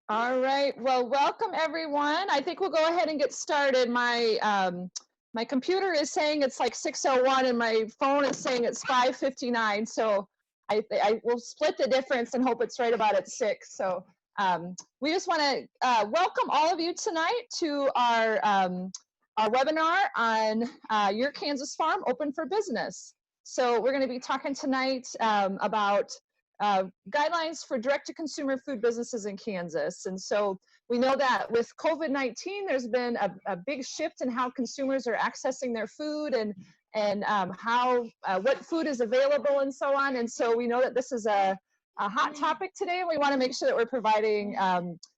All right, well, welcome everyone. I think we'll go ahead and get started. My computer is saying it's like 6:01 and my phone is saying it's 5:59. So I will split the difference and hope it's right about at 6. So we just want to welcome all of you tonight to our webinar on Your Kansas Farm Open for Business. So we're going to be talking tonight about guidelines for direct-to-consumer food businesses in Kansas. And so we know that with COVID-19, there's been a big shift in how consumers are accessing their food and what food is available and so on. And so we know that this is a hot topic today. We want to make sure that we're providing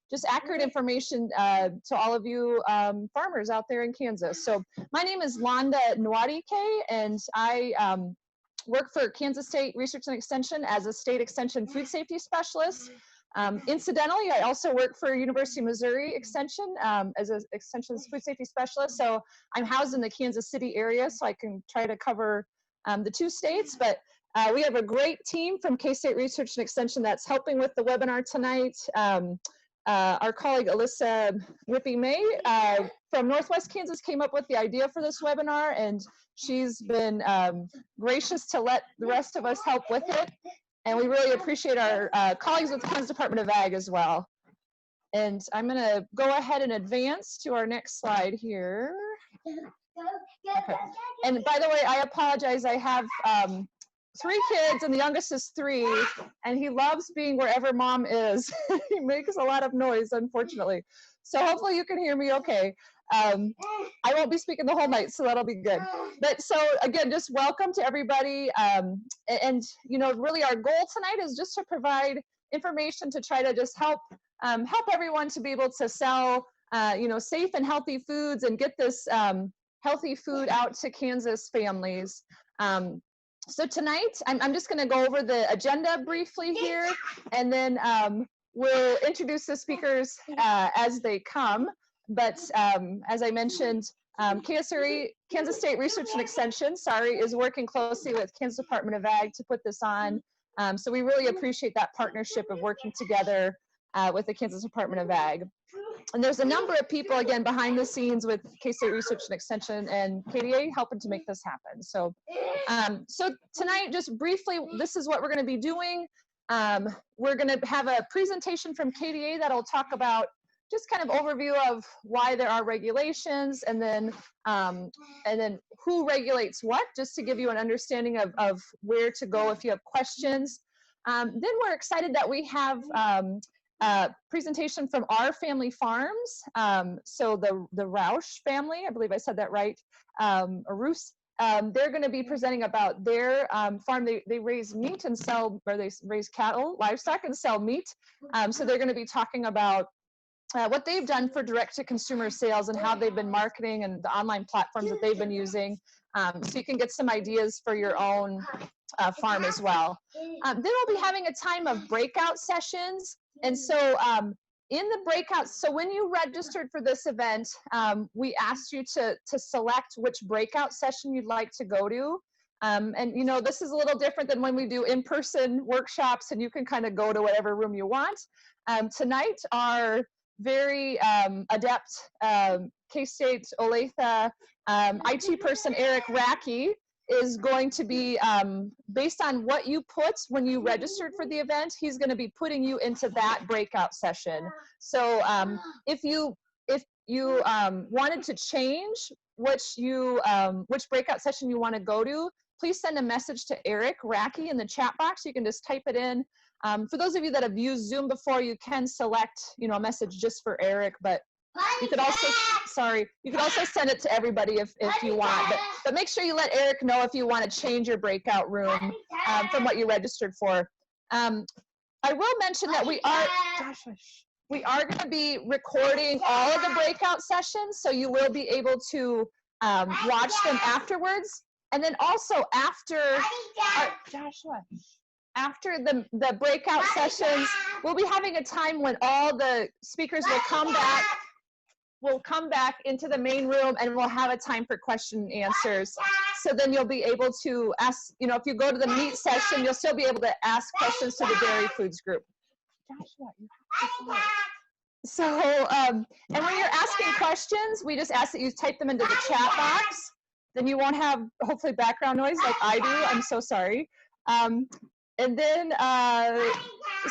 just accurate information to all of you farmers out there in Kansas. So my name is Londa Nwadike, and I work for Kansas State Research and Extension as a state extension food safety specialist. Incidentally, I also work for University of Missouri Extension as an extension food safety specialist. So I'm housed in the Kansas City area, so I can try to cover the two states. But we have a great team from K-State Research and Extension that's helping with the webinar tonight. Our colleague Alyssa Whippy May from Northwest Kansas came up with the idea for this webinar, and she's been gracious to let the rest of us help with it. And we really appreciate our colleagues with the Kansas Department of Ag as well. And I'm going to go ahead and advance to our next slide here. Okay. And by the way, I apologize. I have 3 kids, and the youngest is 3, and he loves being wherever mom is. He makes a lot of noise, unfortunately. So hopefully you can hear me okay. I won't be speaking the whole night, so that'll be good. But so again, just welcome to everybody. And you know, really our goal tonight is just to provide information to try to just help everyone to be able to sell you know, safe and healthy foods and get this healthy food out to Kansas families. So tonight, I'm just going to go over the agenda briefly here, and then we'll introduce the speakers as they come. But as I mentioned, Kansas State Research and Extension, is working closely with Kansas Department of Ag to put this on. So we really appreciate that partnership of working together with the Kansas Department of Ag. And there's a number of people, again, behind the scenes with K-State Research and Extension and KDA helping to make this happen. So, so tonight, just briefly, this is what we're going to be doing. We're going to have a presentation from KDA that'll talk about just kind of overview of why there are regulations, and then who regulates what, just to give you an understanding of where to go if you have questions. Then we're excited that we have presentation from our family farms. So the Roush family, I believe I said that right, or Roos, they're going to be presenting about their farm. They raise meat and sell, or they raise cattle, livestock, and sell meat. So they're going to be talking about what they've done for direct-to-consumer sales and how they've been marketing and the online platforms that they've been using. So you can get some ideas for your own farm as well. Then we'll be having a time of breakout sessions. And so in the breakouts, so when you registered for this event, we asked you to select which breakout session you'd like to go to. And you know, this is a little different than when we do in-person workshops, and you can kind of go to whatever room you want. Tonight, our very adept K-State Olathe IT person, Eric Racky, is going to be, based on what you put when you registered for the event, he's going to be putting you into that breakout session. So if you wanted to change which breakout session you want to go to, please send a message to Eric Racky in the chat box. You can just type it in. For those of you that have used Zoom before, you can select, you know, a message just for Eric, but you could also, you could also send it to everybody if you want, but make sure you let Eric know if you want to change your breakout room from what you registered for. I will mention that we are going to be recording all of the breakout sessions, so you will be able to watch them afterwards. And then also after the breakout sessions, we'll be having a time when all the speakers will come back. We'll come back into the main room, and we'll have a time for question and answers. So then you'll be able to ask, you know, if you go to the meat session, you'll still be able to ask questions to the dairy foods group. Joshua, you have to do it. So, and when you're asking questions, we just ask that you type them into the chat box. Then you won't have, hopefully, background noise like I do. I'm so sorry. And then,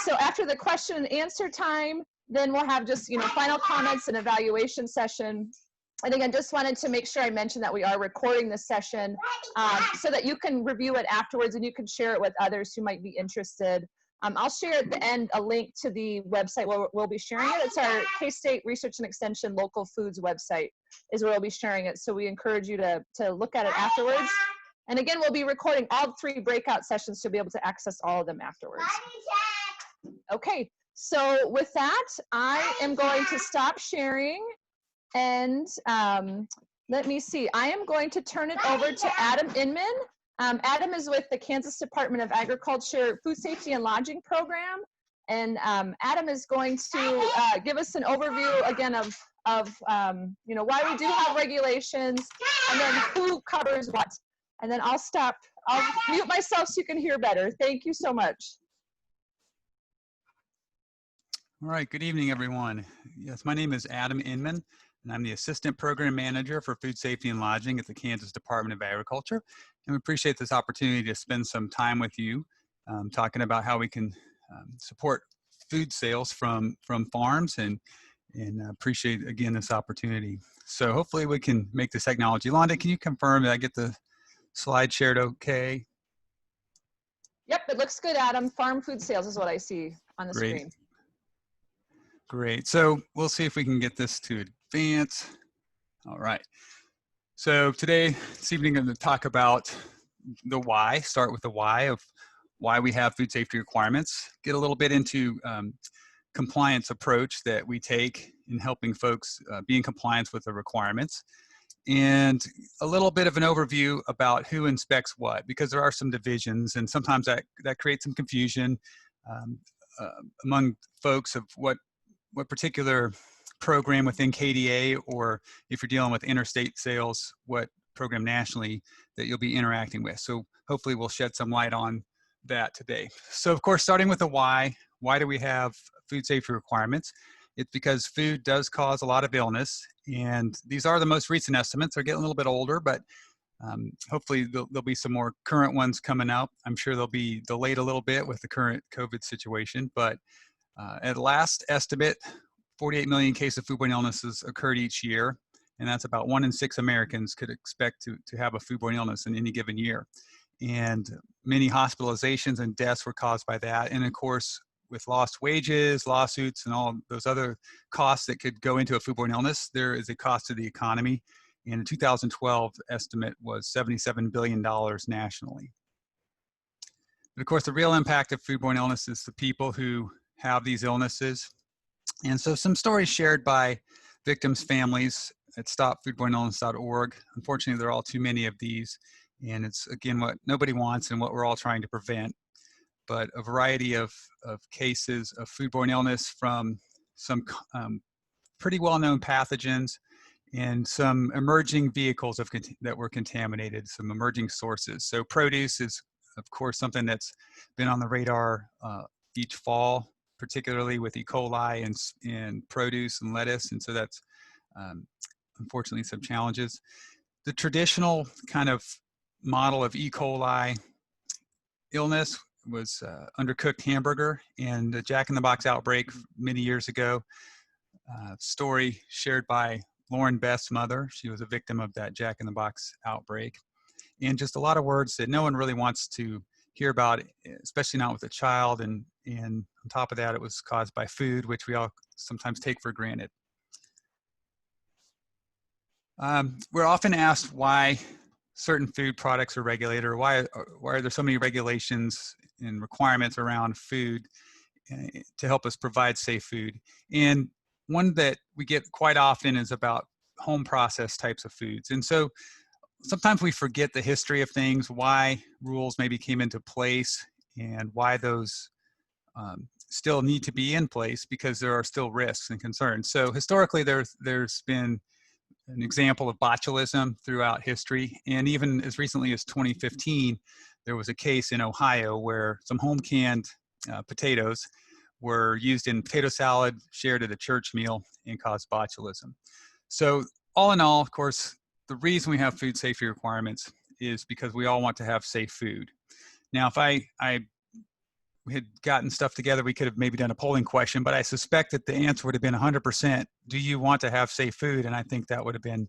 so after the question and answer time, then we'll have just, final comments and evaluation session. And again, just wanted to make sure I mentioned that we are recording this session so that you can review it afterwards and you can share it with others who might be interested. I'll share at the end a link to the website where we'll be sharing it. It's our K-State Research and Extension Local Foods website is where we'll be sharing it. So we encourage you to look at it afterwards. And again, we'll be recording all 3 breakout sessions to be able to access all of them afterwards. Okay, so with that, I am going to stop sharing. And let me see, I am going to turn it over to Adam Inman. Adam is with the Kansas Department of Agriculture Food Safety and Lodging Program. And Adam is going to give us an overview again of why we do have regulations and then who covers what. And then I'll mute myself so you can hear better. Thank you so much. All right, good evening, everyone. Yes, my name is Adam Inman, and I'm the Assistant Program Manager for Food Safety and Lodging at the Kansas Department of Agriculture. And we appreciate this opportunity to spend some time with you talking about how we can support food sales from farms and appreciate, again, this opportunity. So hopefully we can make this technology. Londa, can you confirm that I get the slide shared okay? Yep, it looks good, Adam. Farm food sales is what I see on the screen. Great. So we'll see if we can get this to advance. All right. So this evening, I'm going to talk about the why, start with the why of why we have food safety requirements, get a little bit into compliance approach that we take in helping folks be in compliance with the requirements, and a little bit of an overview about who inspects what, because there are some divisions and sometimes that creates some confusion among folks of what particular program within KDA, or if you're dealing with interstate sales, what program nationally that you'll be interacting with. So hopefully we'll shed some light on that today. So of course, starting with the why do we have food safety requirements? It's because food does cause a lot of illness, and these are the most recent estimates. They're getting a little bit older, but hopefully there'll be some more current ones coming out. I'm sure they'll be delayed a little bit with the current COVID situation, but at last estimate, 48 million cases of foodborne illnesses occurred each year, and that's about 1 in 6 Americans could expect to have a foodborne illness in any given year. And many hospitalizations and deaths were caused by that. And of course, with lost wages, lawsuits, and all those other costs that could go into a foodborne illness, there is a cost to the economy. And the 2012 estimate was $77 billion nationally. But of course, the real impact of foodborne illness is the people who have these illnesses. And so some stories shared by victims' families at stopfoodborneillness.org. Unfortunately, there are all too many of these. And it's, again, what nobody wants and what we're all trying to prevent. But a variety of cases of foodborne illness from some pretty well-known pathogens and some emerging vehicles that were contaminated, some emerging sources. So produce is, of course, something that's been on the radar each fall, particularly with E. coli and produce and lettuce. And so that's unfortunately some challenges. The traditional kind of model of E. coli illness was undercooked hamburger, and the Jack in the Box outbreak many years ago, story shared by Lauren Beth's mother. She was a victim of that Jack in the Box outbreak. And just a lot of words that no one really wants to hear about, especially not with a child. And on top of that, it was caused by food, which we all sometimes take for granted. We're often asked why certain food products are regulated, or why are there so many regulations and requirements around food to help us provide safe food. And one that we get quite often is about home processed types of foods. And so sometimes we forget the history of things, why rules maybe came into place, and why those still need to be in place, because there are still risks and concerns. So historically, there's been an example of botulism throughout history. And even as recently as 2015, there was a case in Ohio where some home canned potatoes were used in potato salad, shared at a church meal, and caused botulism. So all in all, of course, the reason we have food safety requirements is because we all want to have safe food. Now, if I had gotten stuff together, we could have maybe done a polling question, but I suspect that the answer would have been 100%. Do you want to have safe food? And I think that would have been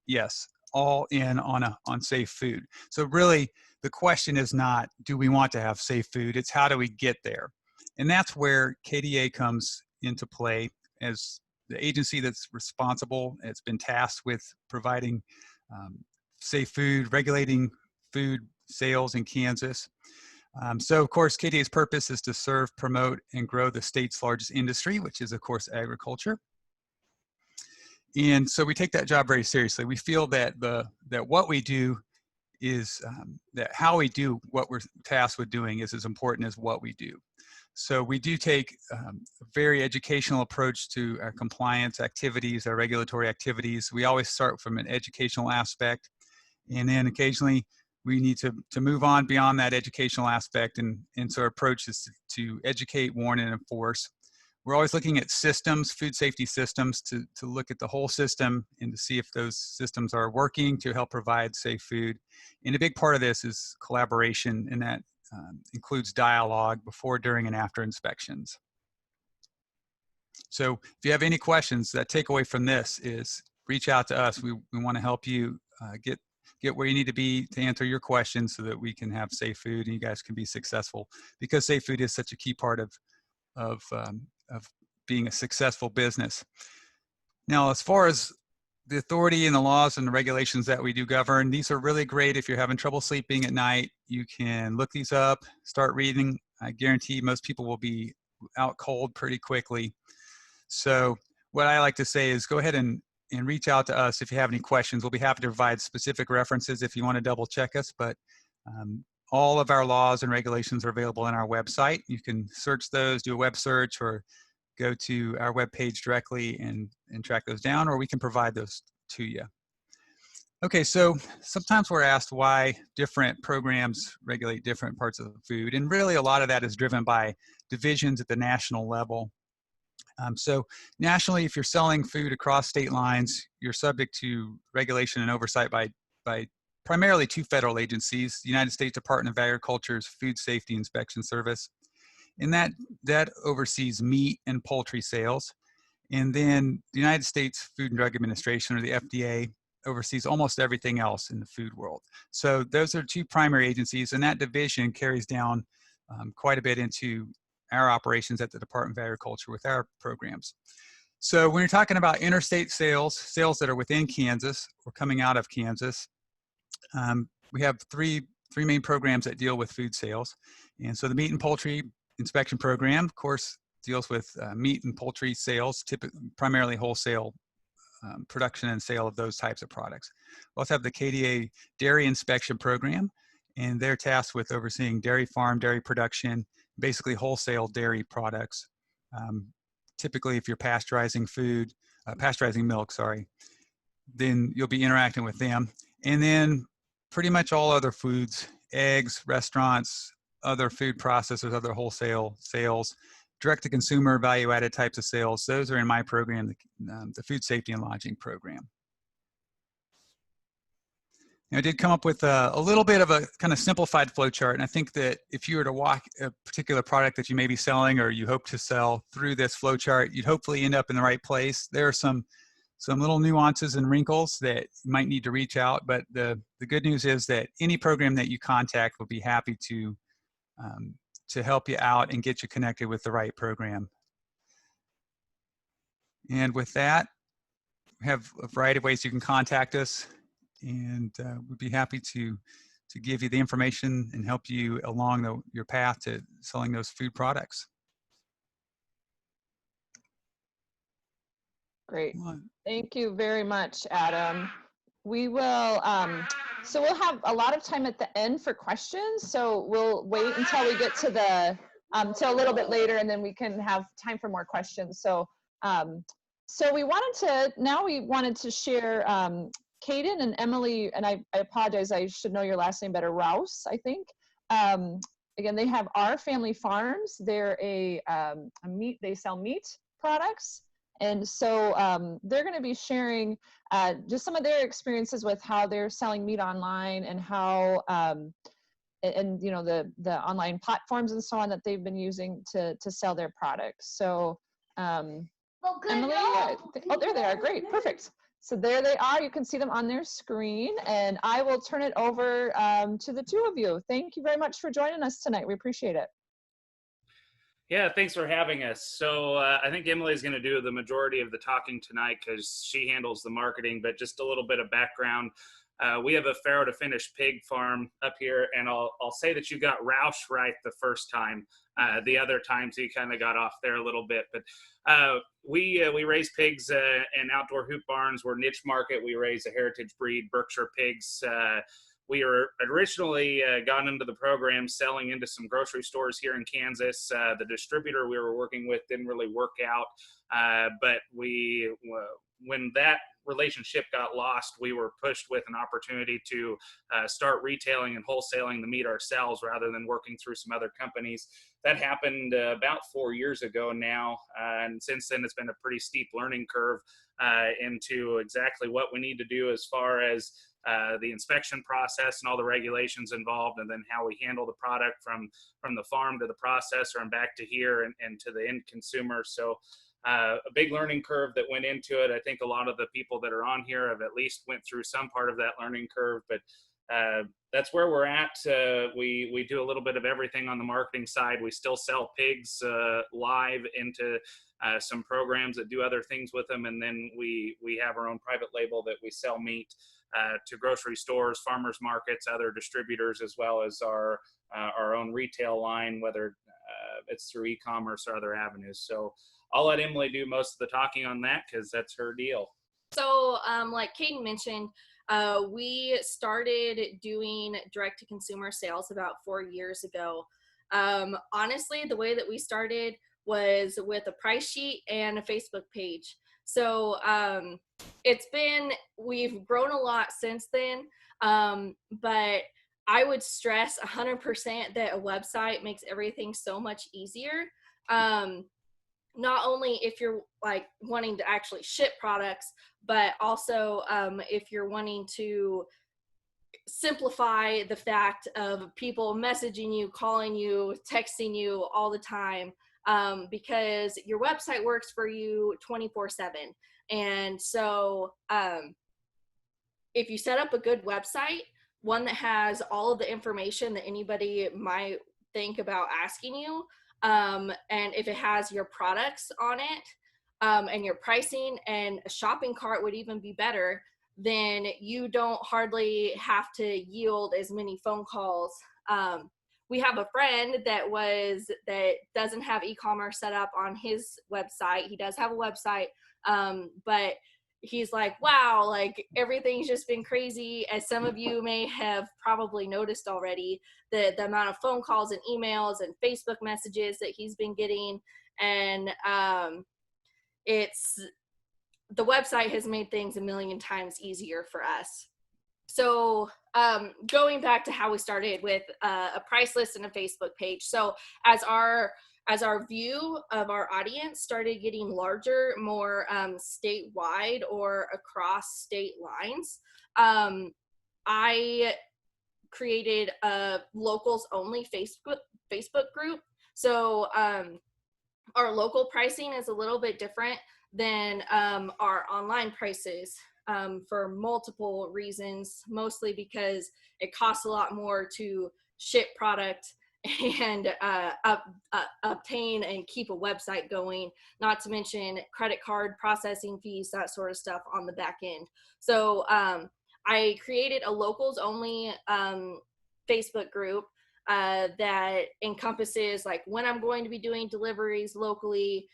yes, all in on safe food. So really, the question is not, do we want to have safe food? It's how do we get there? And that's where KDA comes into play as the agency that's responsible. It's been tasked with providing safe food, regulating food sales in Kansas. So of course, KDA's purpose is to serve, promote, and grow the state's largest industry, which is of course agriculture. And so we take that job very seriously. We feel that that what we do is that how we do what we're tasked with doing is as important as what we do. So we do take a very educational approach to our compliance activities, our regulatory activities. We always start from an educational aspect, and then occasionally we need to move on beyond that educational aspect, and so our approach is to educate, warn, and enforce. We're always looking at systems, food safety systems, to look at the whole system and to see if those systems are working to help provide safe food. And a big part of this is collaboration, and that includes dialogue before, during, and after inspections. So if you have any questions, that takeaway from this is reach out to us. We want to help you get where you need to be to answer your questions so that we can have safe food and you guys can be successful, because safe food is such a key part of being a successful business. Now, as far as the authority and the laws and the regulations that we do govern, these are really great if you're having trouble sleeping at night. You can look these up, start reading. I guarantee most people will be out cold pretty quickly. So what I like to say is go ahead and reach out to us if you have any questions. We'll be happy to provide specific references if you want to double check us, but all of our laws and regulations are available on our website. You can search those, do a web search, or go to our webpage directly and track those down, or we can provide those to you. Okay, so sometimes we're asked why different programs regulate different parts of the food, and really a lot of that is driven by divisions at the national level. So nationally, if you're selling food across state lines, you're subject to regulation and oversight by primarily two federal agencies: the United States Department of Agriculture's Food Safety Inspection Service, and that oversees meat and poultry sales. And then the United States Food and Drug Administration, or the FDA, oversees almost everything else in the food world. So those are two primary agencies, and that division carries down quite a bit into our operations at the Department of Agriculture with our programs. So when you're talking about interstate sales, sales that are within Kansas or coming out of Kansas, we have three main programs that deal with food sales. And so the Meat and Poultry Inspection Program, of course, deals with meat and poultry sales, primarily wholesale production and sale of those types of products. We also have the KDA Dairy Inspection Program, and they're tasked with overseeing dairy farm, dairy production, basically wholesale dairy products. Typically, if you're pasteurizing food, pasteurizing milk, sorry, then you'll be interacting with them. And then pretty much all other foods, eggs, restaurants, other food processors, other wholesale sales, direct-to-consumer value-added types of sales, those are in my program, the Food Safety and Lodging Program. Now, I did come up with a little bit of a kind of simplified flowchart, and I think that if you were to walk a particular product that you may be selling or you hope to sell through this flowchart, you'd hopefully end up in the right place. There are some little nuances and wrinkles that you might need to reach out, but the good news is that any program that you contact will be happy to help you out and get you connected with the right program. And with that, we have a variety of ways you can contact us, and we'd be happy to give you the information and help you along your path to selling those food products. Great. Thank you very much, Adam. We will, so we'll have a lot of time at the end for questions. So we'll wait until we get to till a little bit later, and then we can have time for more questions. So, so we wanted to share Kaden and Emily, and I apologize, I should know your last name better, Rouse, I think. again, they have Our Family Farms. They're a meat, they sell meat products. And so they're going to be sharing just some of their experiences with how they're selling meat online and how, and you know, the online platforms and so on that they've been using to sell their products. So Emily, oh, there they are. Great, perfect. So there they are. You can see them on their screen, and I will turn it over to the two of you. Thank you very much for joining us tonight. We appreciate it. Yeah, thanks for having us. So I think Emily's going to do the majority of the talking tonight because she handles the marketing, but just a little bit of background. We have a farrow to finish pig farm up here, and I'll say that you got Roush right the first time. The other times you kind of got off there a little bit, but we raise pigs in outdoor hoop barns. We're niche market. We raise a heritage breed, Berkshire pigs. We were originally got into the program selling into some grocery stores here in Kansas. The distributor we were working with didn't really work out, but when that relationship got lost, we were pushed with an opportunity to start retailing and wholesaling the meat ourselves rather than working through some other companies. That happened about 4 years ago now, and since then it's been a pretty steep learning curve into exactly what we need to do as far as the inspection process and all the regulations involved, and then how we handle the product from the farm to the processor and back to here and to the end consumer. So a big learning curve that went into it. I think a lot of the people that are on here have at least went through some part of that learning curve, but that's where we're at. We do a little bit of everything on the marketing side. We still sell pigs live into some programs that do other things with them, and then we have our own private label that we sell meat to grocery stores, farmers markets, other distributors, as well as our own retail line, whether it's through e-commerce or other avenues. So I'll let Emily do most of the talking on that because that's her deal. So like Caden mentioned, we started doing direct-to-consumer sales about 4 years ago. Honestly, the way that we started was with a price sheet and a Facebook page. So we've grown a lot since then, but I would stress 100% that a website makes everything so much easier. Not only if you're like wanting to actually ship products, but also if you're wanting to simplify the fact of people messaging you, calling you, texting you all the time, because your website works for you 24/7. And so if you set up a good website, one that has all of the information that anybody might think about asking you, and if it has your products on it, and your pricing, and a shopping cart would even be better, then you don't hardly have to yield as many phone calls. We have a friend that doesn't have e-commerce set up on his website. He does have a website, but he's like, wow, like everything's just been crazy. As some of you may have probably noticed already, the amount of phone calls and emails and Facebook messages that he's been getting. And the website has made things a million times easier for us. So going back to how we started with a price list and a Facebook page. So as our view of our audience started getting larger, more statewide or across state lines, I created a locals only Facebook group. So our local pricing is a little bit different than our online prices for multiple reasons, mostly because it costs a lot more to ship product and obtain and keep a website going, not to mention credit card processing fees, that sort of stuff on the back end. So I created a locals only Facebook group that encompasses like when I'm going to be doing deliveries locally,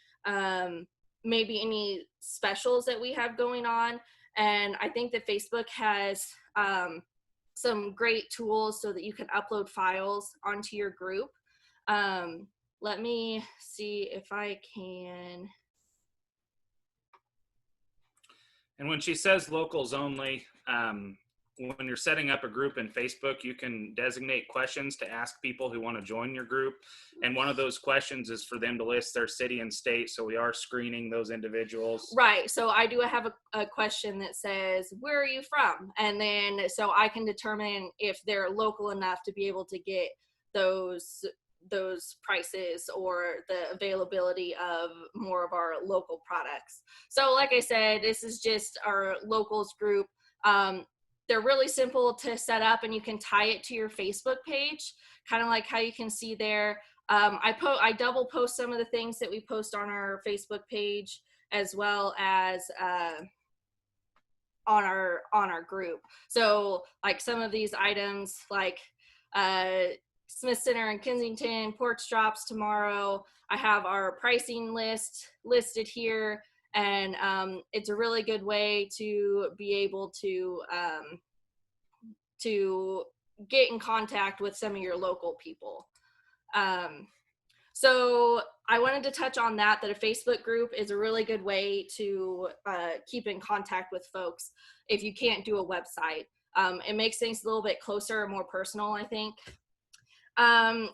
maybe any specials that we have going on. And I think that Facebook has some great tools so that you can upload files onto your group. Let me see if I can. And when she says locals only, when you're setting up a group in Facebook, you can designate questions to ask people who want to join your group. And one of those questions is for them to list their city and state. So we are screening those individuals. Right. So I do have a question that says, where are you from? And then so I can determine if they're local enough to be able to get those prices or the availability of more of our local products. So like I said, this is just our locals group. They're really simple to set up, and you can tie it to your Facebook page, kind of like how you can see there. I double post some of the things that we post on our Facebook page, as well as on our group. So like some of these items, like Smith Center in Kensington, porch drops tomorrow. I have our pricing list listed here. And it's a really good way to be able to get in contact with some of your local people. So I wanted to touch on that a Facebook group is a really good way to keep in contact with folks if you can't do a website. It makes things a little bit closer and more personal, I think.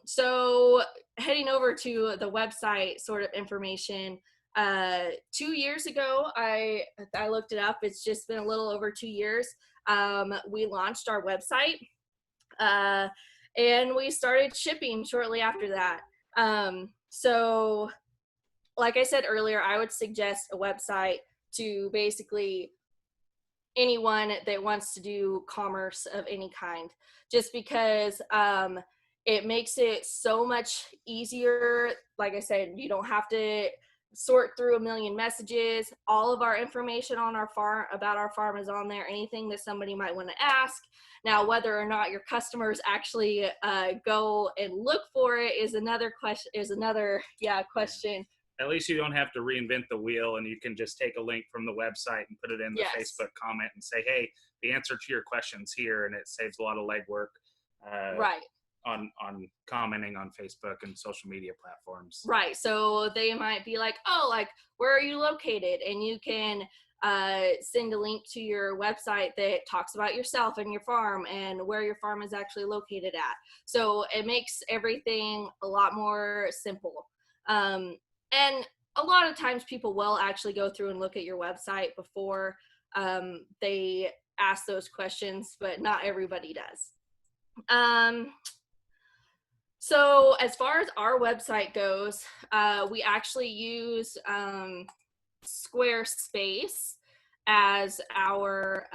So heading over to the website sort of information, 2 years ago, I looked it up. It's just been a little over 2 years. We launched our website, and we started shipping shortly after that. So like I said earlier, I would suggest a website to basically anyone that wants to do commerce of any kind, just because, it makes it so much easier. Like I said, you don't have to sort through a million messages. All of our information on our farm, about our farm, is on there. Anything that somebody might want to ask. Now, whether or not your customers actually go and look for it is another question. Question. At least you don't have to reinvent the wheel, and you can just take a link from the website and put it in the Facebook comment and say, hey, the answer to your question's here, and it saves a lot of legwork. Right. On commenting on Facebook and social media platforms. Right. So they might be like, oh, like, where are you located? And you can send a link to your website that talks about yourself and your farm and where your farm is actually located at. So it makes everything a lot more simple. And a lot of times people will actually go through and look at your website before they ask those questions, but not everybody does. So as far as our website goes, we actually use Squarespace as our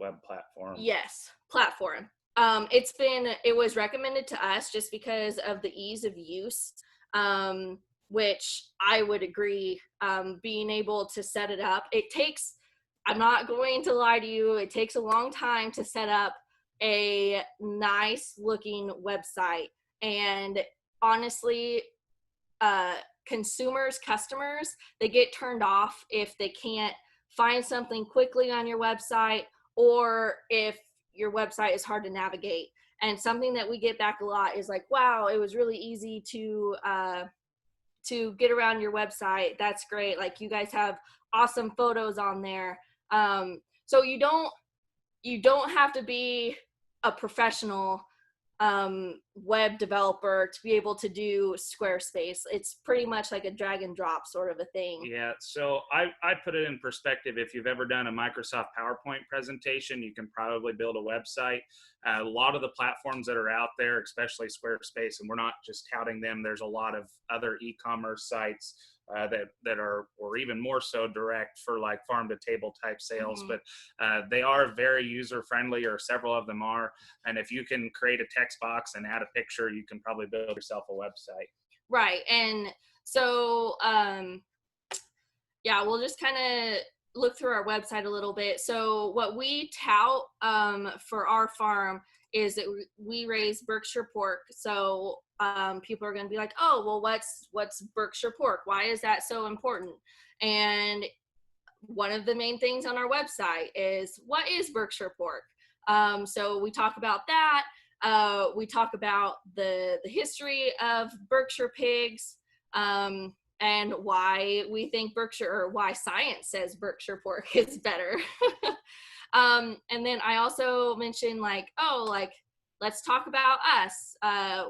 web platform. Yes, platform. It was recommended to us just because of the ease of use, which I would agree. Being able to set it up, I'm not going to lie to you, it takes a long time to set up a nice looking website. And honestly, customers, they get turned off if they can't find something quickly on your website, or if your website is hard to navigate. And something that we get back a lot is like, wow, it was really easy to get around your website. That's great. Like, you guys have awesome photos on there. So you don't have to be a professional web developer to be able to do Squarespace. It's pretty much like a drag and drop sort of a thing. Yeah, so I put it in perspective. If you've ever done a Microsoft PowerPoint presentation, you can probably build a website. A lot of the platforms that are out there, especially Squarespace, and we're not just touting them, there's a lot of other e-commerce sites that are, or even more so, direct for like farm to table type sales. Mm-hmm. But they are very user friendly, or several of them are. And if you can create a text box and add a picture, you can probably build yourself a website. Right. And so, yeah, we'll just kind of look through our website a little bit. So what we tout for our farm is that we raise Berkshire pork. So people are going to be like, oh, well, what's Berkshire pork? Why is that so important? And one of the main things on our website is, what is Berkshire pork? So we talk about that. We talk about the history of Berkshire pigs. and why we think Berkshire, or why science says Berkshire pork is better. And then I also mentioned like, oh, like, let's talk about us.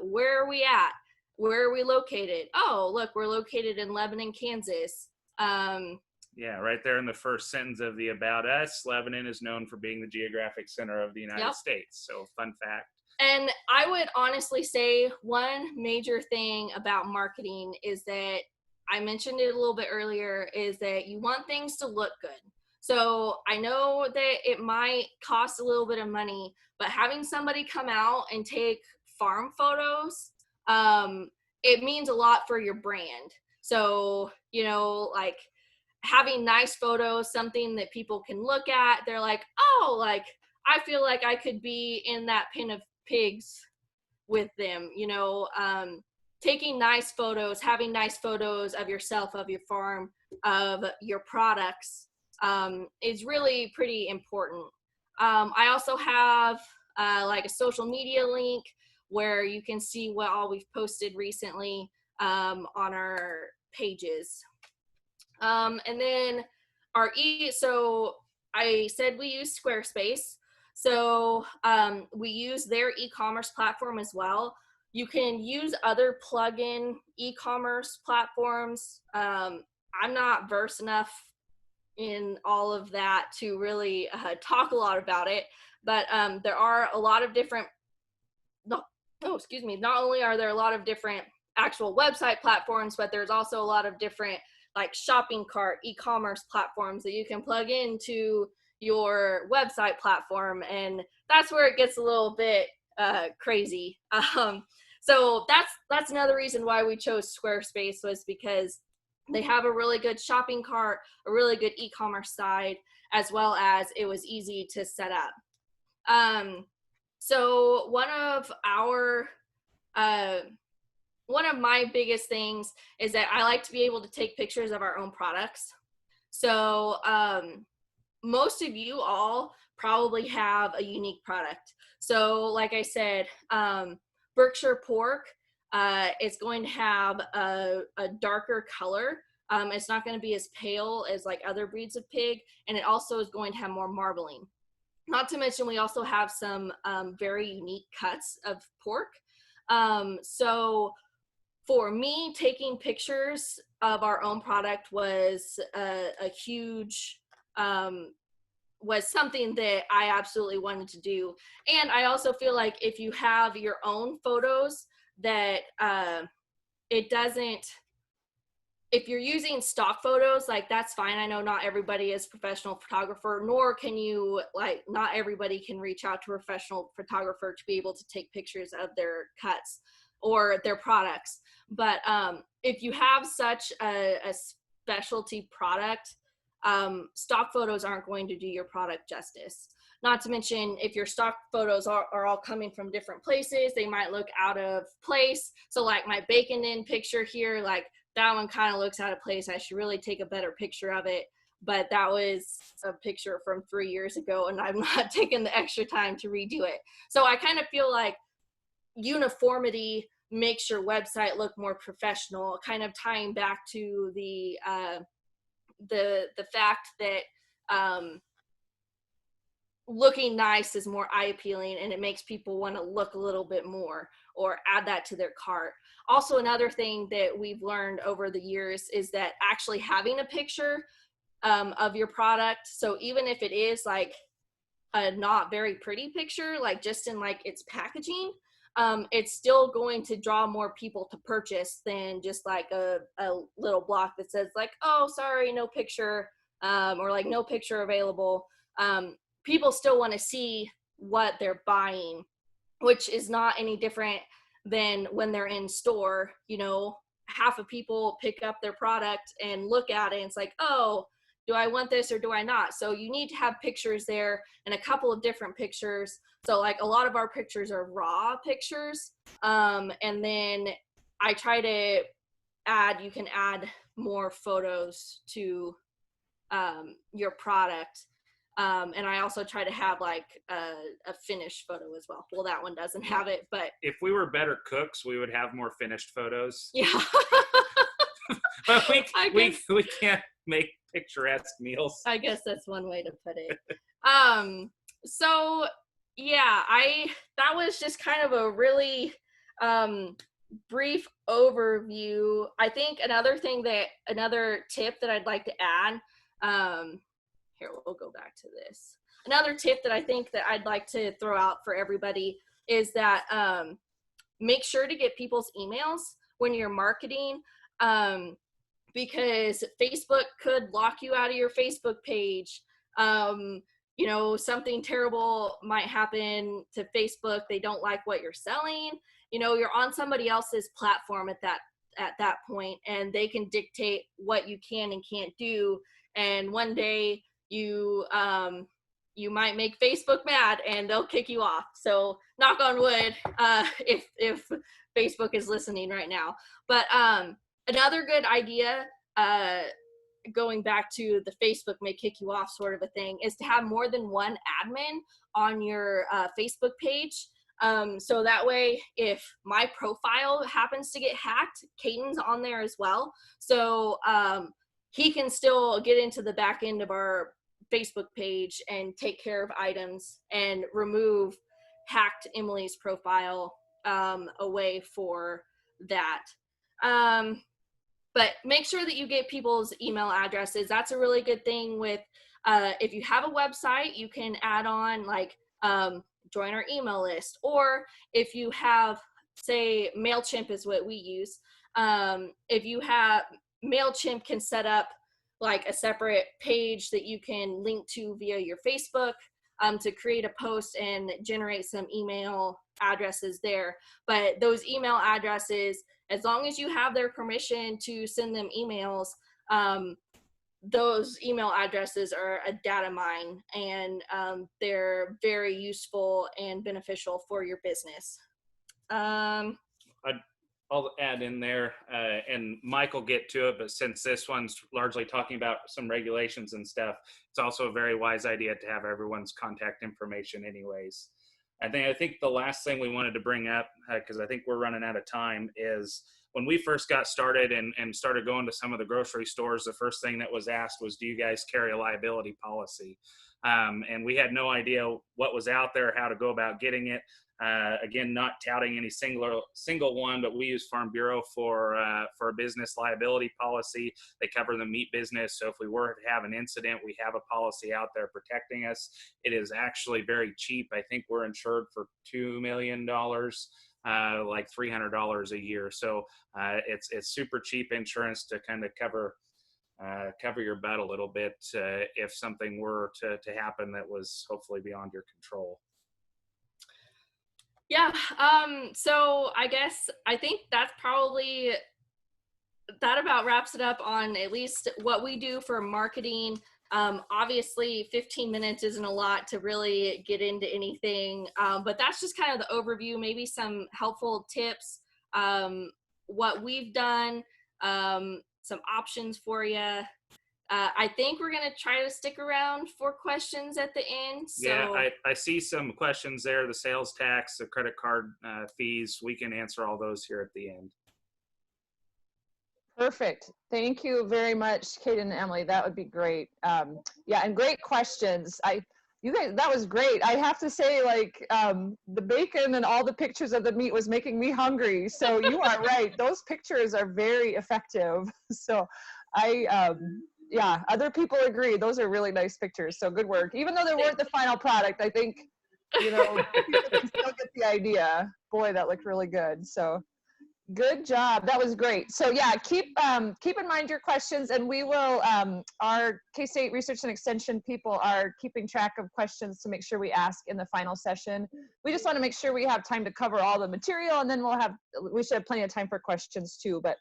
Where are we at? Where are we located? Oh, look, we're located in Lebanon, Kansas. Yeah, right there in the first sentence of the About Us, Lebanon is known for being the geographic center of the United States. So, fun fact. And I would honestly say one major thing about marketing is that, I mentioned it a little bit earlier, is that you want things to look good. So I know that it might cost a little bit of money, but having somebody come out and take farm photos, it means a lot for your brand. So, you know, like having nice photos, something that people can look at, they're like, oh, like, I feel like I could be in that pen of pigs with them, you know, taking nice photos, having nice photos of yourself, of your farm, of your products, is really pretty important. I also have like a social media link where you can see what all we've posted recently on our pages. And then so I said we use Squarespace. So we use their e-commerce platform as well. You can use other plugin e-commerce platforms. I'm not versed enough in all of that to really talk a lot about it, but there are a lot of different, not only are there a lot of different actual website platforms, but there's also a lot of different like shopping cart e-commerce platforms that you can plug into your website platform, and that's where it gets a little bit crazy. So that's another reason why we chose Squarespace, was because they have a really good shopping cart, a really good e-commerce side, as well as it was easy to set up. So one of my biggest things is that I like to be able to take pictures of our own products. So most of you all probably have a unique product. So like I said, Berkshire pork is going to have a darker color. It's not going to be as pale as like other breeds of pig, and it also is going to have more marbling. Not to mention, we also have some very unique cuts of pork. So for me, taking pictures of our own product was a huge, was something that I absolutely wanted to do. And I also feel like if you have your own photos, that if you're using stock photos, like that's fine. I know not everybody is a professional photographer, nor can you, like, not everybody can reach out to a professional photographer to be able to take pictures of their cuts or their products. But if you have such a specialty product, stock photos aren't going to do your product justice. Not to mention, if your stock photos are all coming from different places, they might look out of place. So like my bacon in picture here, like that one kind of looks out of place. I should really take a better picture of it. But that was a picture from 3 years ago, and I'm not taking the extra time to redo it. So I kind of feel like uniformity makes your website look more professional, kind of tying back to the fact that looking nice is more eye appealing, and it makes people want to look a little bit more or add that to their cart. Also, another thing that we've learned over the years is that actually having a picture of your product, so even if it is like a not very pretty picture, like just in like its packaging, it's still going to draw more people to purchase than just like a little block that says like, oh, sorry, no picture, or like no picture available. People still want to see what they're buying, which is not any different than when they're in store. You know, half of people pick up their product and look at it and it's like, oh, do I want this or do I not? So you need to have pictures there, and a couple of different pictures. So like a lot of our pictures are raw pictures. And then I try to you can add more photos to your product. And I also try to have like a finished photo as well. Well, that one doesn't have it, but if we were better cooks, we would have more finished photos. Yeah. But I guess, we can't make picturesque meals. I guess that's one way to put it. So yeah, that was just kind of a really brief overview. I think another tip that I'd like to add, here, we'll go back to this. Another tip that I think that I'd like to throw out for everybody is that make sure to get people's emails when you're marketing, because Facebook could lock you out of your Facebook page. You know, something terrible might happen to Facebook. They don't like what you're selling. You know, you're on somebody else's platform at that point, and they can dictate what you can and can't do. And one day you might make Facebook mad and they'll kick you off. So knock on wood, if Facebook is listening right now. But another good idea, going back to the Facebook may kick you off sort of a thing, is to have more than one admin on your Facebook page. So that way, if my profile happens to get hacked, Caden's on there as well. So he can still get into the back end of our Facebook page and take care of items and remove hacked Emily's profile away for that. But make sure that you get people's email addresses. That's a really good thing with, if you have a website, you can add on like join our email list. Or if you have, say, MailChimp is what we use. If you have, MailChimp can set up like a separate page that you can link to via your Facebook to create a post and generate some email addresses there. But those email addresses, as long as you have their permission to send them emails, those email addresses are a data mine, and they're very useful and beneficial for your business. I'll add in there, and Mike will get to it, but since this one's largely talking about some regulations and stuff, it's also a very wise idea to have everyone's contact information anyways. I think the last thing we wanted to bring up, because I think we're running out of time, is when we first got started and started going to some of the grocery stores, the first thing that was asked was, do you guys carry a liability policy? And we had no idea what was out there, how to go about getting it. Again, not touting any single one, but we use Farm Bureau for a business liability policy. They cover the meat business. So if we were to have an incident, we have a policy out there protecting us. It is actually very cheap. I think we're insured for $2 million, like $300 a year. So it's super cheap insurance to kind of cover your butt a little bit if something were to happen that was hopefully beyond your control. Yeah, so I think that about wraps it up on at least what we do for marketing. Obviously 15 minutes isn't a lot to really get into anything, but that's just kind of the overview, maybe some helpful tips, what we've done, some options for you. I think we're going to try to stick around for questions at the end. So. Yeah, I see some questions there, the sales tax, the credit card fees. We can answer all those here at the end. Perfect. Thank you very much, Kaden and Emily. That would be great. Yeah, and great questions. You guys, that was great. I have to say, like, the bacon and all the pictures of the meat was making me hungry. So you are right. Those pictures are very effective. So yeah, other people agree. Those are really nice pictures. So good work. Even though they weren't the final product, I think, people can still get the idea. Boy, that looked really good. So good job. That was great. So yeah, keep in mind your questions, and we will, our K-State Research and Extension people are keeping track of questions to make sure we ask in the final session. We just want to make sure we have time to cover all the material, and then we should have plenty of time for questions too. But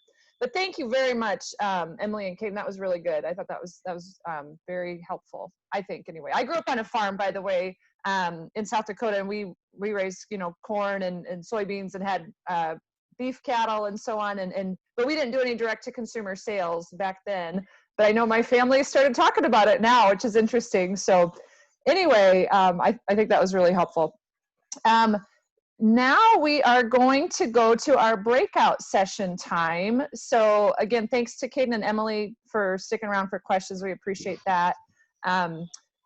thank you very much, Emily and Kaden. That was really good. I thought that was very helpful, I think, anyway. I grew up on a farm, by the way, in South Dakota, and we raised, corn and soybeans and had beef cattle and so on. But we didn't do any direct to consumer sales back then. But I know my family started talking about it now, which is interesting. So anyway, I think that was really helpful. now we are going to go to our breakout session time. So again, thanks to Caden and Emily for sticking around for questions. We appreciate that.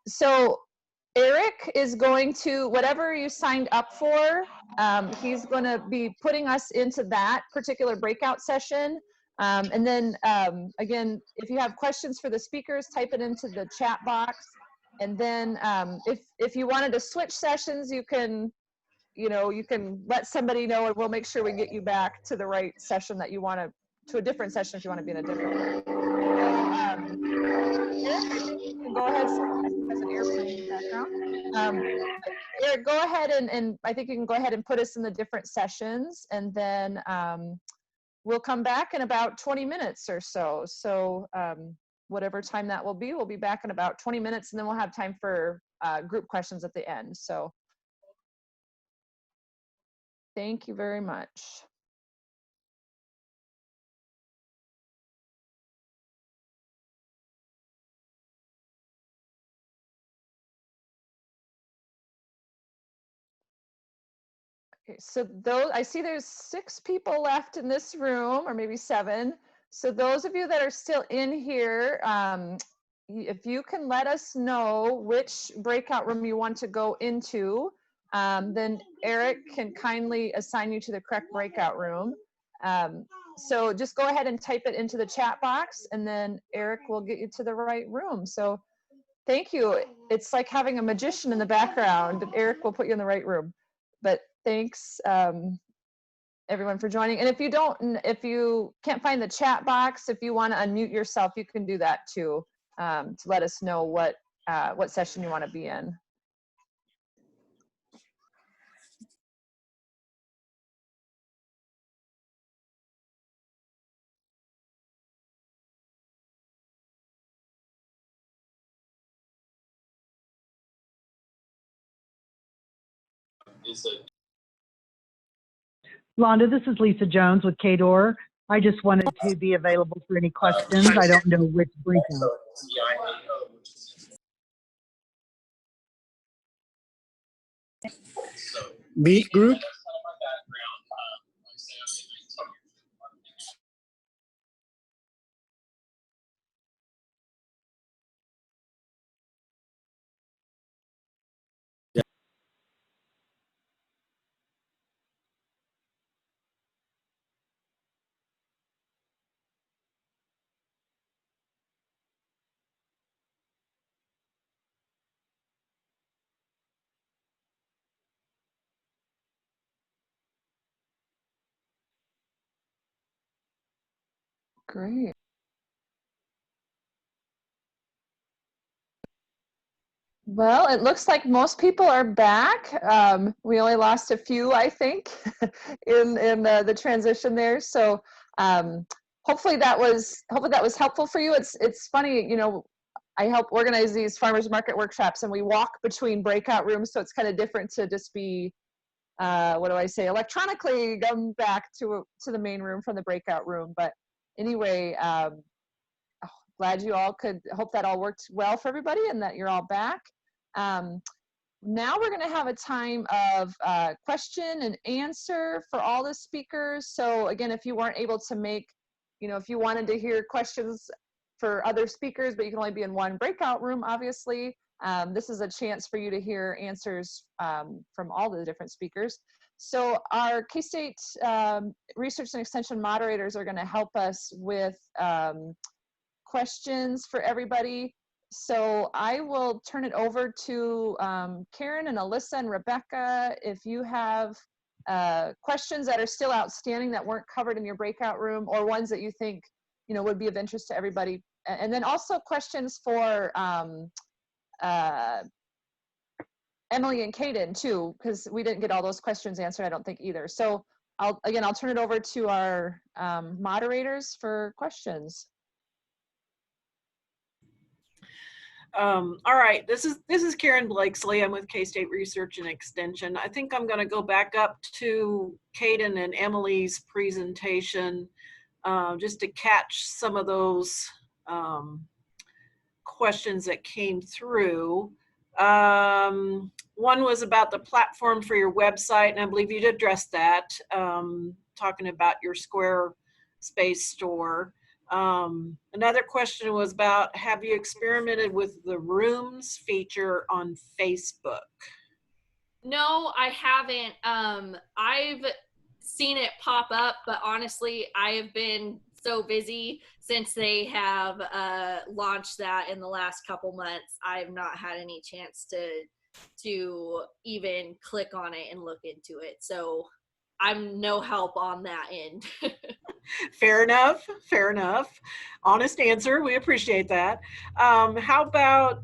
So Eric is going to, whatever you signed up for, he's going to be putting us into that particular breakout session. And then again, if you have questions for the speakers, type it into the chat box. And then if you wanted to switch sessions, you can let somebody know, and we'll make sure we get you back to the right session that you want to a different session if you want to be in a different one. Eric, I think you can go ahead. I think there's an airplane in the background. Eric, go ahead and I think you can go ahead and put us in the different sessions, and then we'll come back in about 20 minutes or so. So whatever time that will be, we'll be back in about 20 minutes, and then we'll have time for group questions at the end. So thank you very much. Okay, so I see there's 6 people left in this room, or maybe 7. So those of you that are still in here, if you can let us know which breakout room you want to go into, then Eric can kindly assign you to the correct breakout room. So just go ahead and type it into the chat box, and then Eric will get you to the right room. So thank you. It's like having a magician in the background. Eric will put you in the right room. But thanks everyone for joining. And if you can't find the chat box, if you want to unmute yourself, you can do that too, to let us know what session you want to be in. Londa, this is Lisa Jones with KDOR. I just wanted to be available for any questions. I don't know which breakout. Meet group? Great. Well, it looks like most people are back. We only lost a few, I think, in the transition there. So hopefully that was helpful for you. It's funny, I help organize these farmers market workshops, and we walk between breakout rooms, so it's kind of different to just be what do I say, electronically come back to the main room from the breakout room. But anyway, glad you all hope that all worked well for everybody and that you're all back. Now we're going to have a time of question and answer for all the speakers. So again, if you weren't able to make, if you wanted to hear questions for other speakers, but you can only be in one breakout room, obviously, this is a chance for you to hear answers from all the different speakers. So our K-State Research and Extension moderators are going to help us with questions for everybody. So I will turn it over to Karen and Alyssa and Rebecca. If you have questions that are still outstanding that weren't covered in your breakout room, or ones that you think would be of interest to everybody, and then also questions for Emily and Caden too, because we didn't get all those questions answered, I don't think either. So I'll turn it over to our moderators for questions. All right, this is Karen Blakesley. I'm with K-State Research and Extension. I think I'm going to go back up to Caden and Emily's presentation just to catch some of those questions that came through. One was about the platform for your website, and I believe you'd addressed that, talking about your Squarespace store. Another question was about, have you experimented with the rooms feature on Facebook? No, I haven't. I've seen it pop up, but honestly, I have been so busy since they have launched that in the last couple months. I've not had any chance to even click on it and look into it. So I'm no help on that end. Fair enough. Fair enough. Honest answer. We appreciate that. How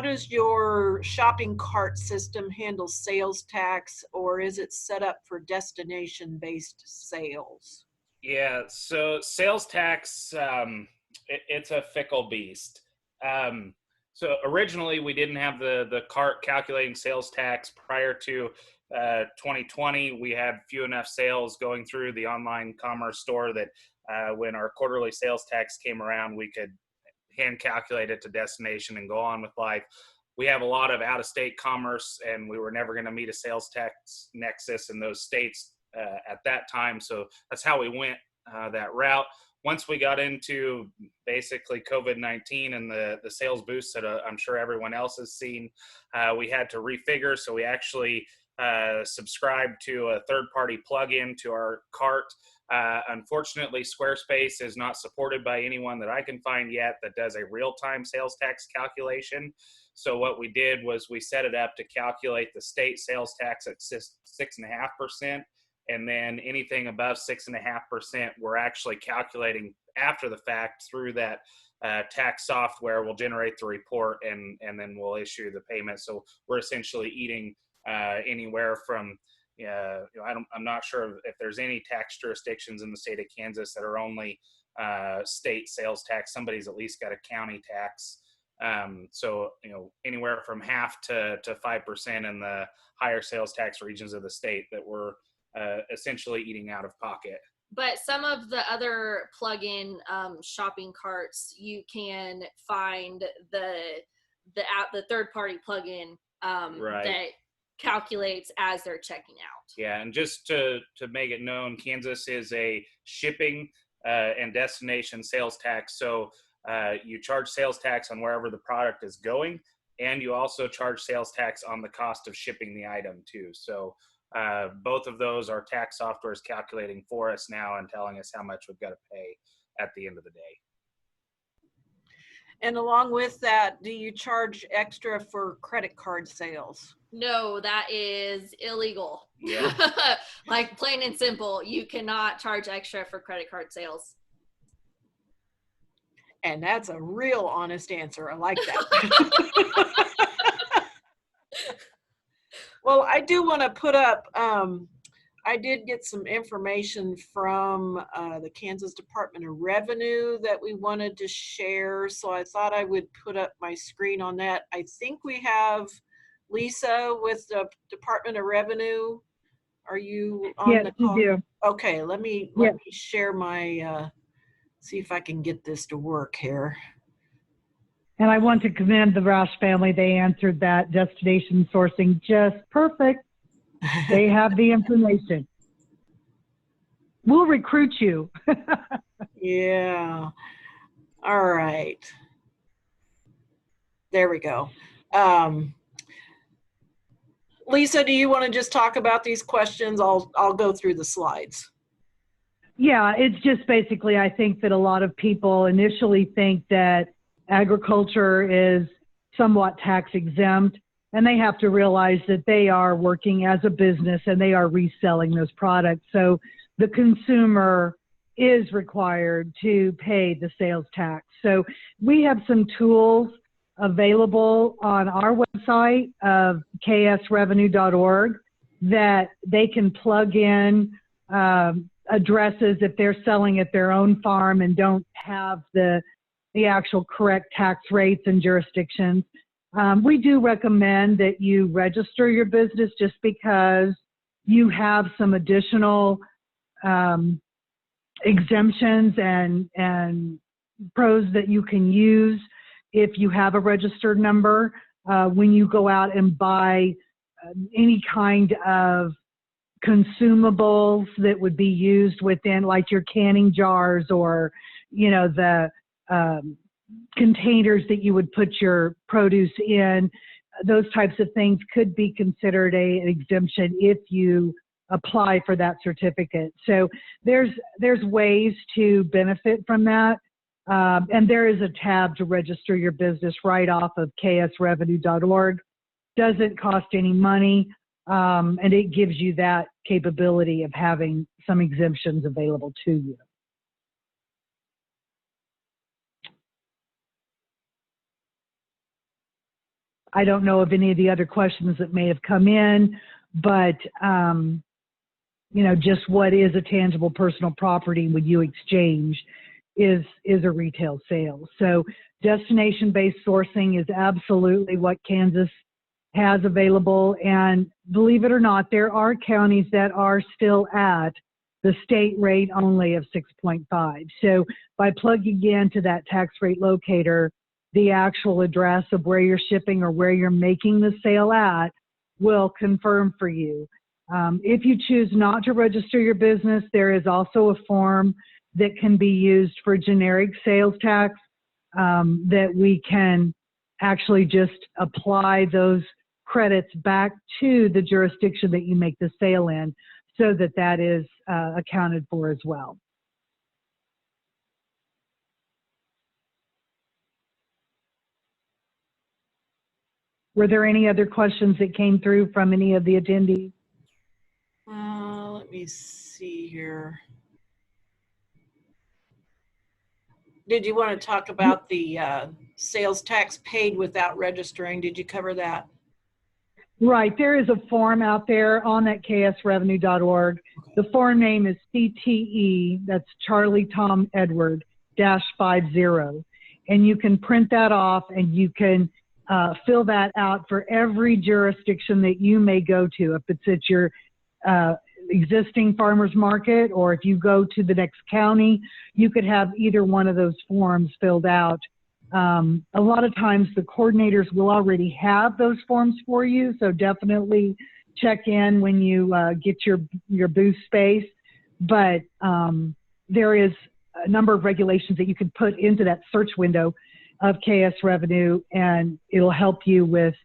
does your shopping cart system handle sales tax, or is it set up for destination-based sales? Yeah, so sales tax, it's a fickle beast. So originally we didn't have the cart calculating sales tax prior to 2020. We had few enough sales going through the online commerce store that when our quarterly sales tax came around, we could hand calculate it to destination and go on with life. We have a lot of out-of-state commerce, and we were never going to meet a sales tax nexus in those states at that time. So that's how we went that route. Once we got into basically COVID-19 and the sales boost that I'm sure everyone else has seen, we had to refigure. So we actually subscribed to a third-party plugin to our cart. Unfortunately, Squarespace is not supported by anyone that I can find yet that does a real-time sales tax calculation. So what we did was we set it up to calculate the state sales tax at 6.5%. And then anything above 6.5%, we're actually calculating after the fact through that tax software. We'll generate the report and then we'll issue the payment. So we're essentially eating anywhere from, I'm not sure if there's any tax jurisdictions in the state of Kansas that are only state sales tax. Somebody's at least got a county tax. So, anywhere from 0.5% to 5% in the higher sales tax regions of the state that we're essentially eating out of pocket. But some of the other plug-in shopping carts, you can find the third-party plugin Right. that calculates as they're checking out. Yeah, and just to make it known, Kansas is a shipping and destination sales tax. So you charge sales tax on wherever the product is going, and you also charge sales tax on the cost of shipping the item too. So both of those, our tax software is calculating for us now and telling us how much we've got to pay at the end of the day. And along with that, do you charge extra for credit card sales? No, that is illegal. Yeah. Like plain and simple, you cannot charge extra for credit card sales. And that's a real honest answer. I like that. Well, I do want to put up, I did get some information from the Kansas Department of Revenue that we wanted to share. So I thought I would put up my screen on that. I think we have Lisa with the Department of Revenue. Are you on Yes, the you call? do. Okay, let me share my, see if I can get this to work here. And I want to commend the Roush family. They answered that destination sourcing just perfect. They have the information. We'll recruit you. Yeah. All right. There we go. Lisa, do you want to just talk about these questions? I'll go through the slides. Yeah, it's just basically, I think that a lot of people initially think that agriculture is somewhat tax exempt, and they have to realize that they are working as a business and they are reselling those products. So the consumer is required to pay the sales tax. So we have some tools available on our website of ksrevenue.org that they can plug in addresses if they're selling at their own farm and don't have the actual correct tax rates and jurisdictions. We do recommend that you register your business just because you have some additional exemptions and pros that you can use if you have a registered number. when you go out and buy any kind of consumables that would be used within, like your canning jars, or, you know, the containers that you would put your produce in. Those types of things could be considered an exemption if you apply for that certificate. So there's ways to benefit from that. And there is a tab to register your business right off of ksrevenue.org. Doesn't cost any money, and it gives you that capability of having some exemptions available to you. I don't know of any of the other questions that may have come in, but you know, just what is a tangible personal property when you exchange is a retail sale. So destination-based sourcing is absolutely what Kansas has available. And believe it or not, there are counties that are still at the state rate only of 6.5. So by plugging into that tax rate locator, the actual address of where you're shipping or where you're making the sale at will confirm for you. If you choose not to register your business, there is also a form that can be used for generic sales tax that we can actually just apply those credits back to the jurisdiction that you make the sale in, so that that is accounted for as well. Were there any other questions that came through from any of the attendees? Let me see here. Did you want to talk about the sales tax paid without registering? Did you cover that? Right. There is a form out there on that ksrevenue.org. The form name is CTE, that's Charlie Tom Edward -50. And you can print that off and you can fill that out for every jurisdiction that you may go to. If it's at your existing farmer's market, or if you go to the next county, you could have either one of those forms filled out. A lot of times the coordinators will already have those forms for you, so definitely check in when you get your booth space. But there is a number of regulations that you can put into that search window of KS Revenue, and it'll help you with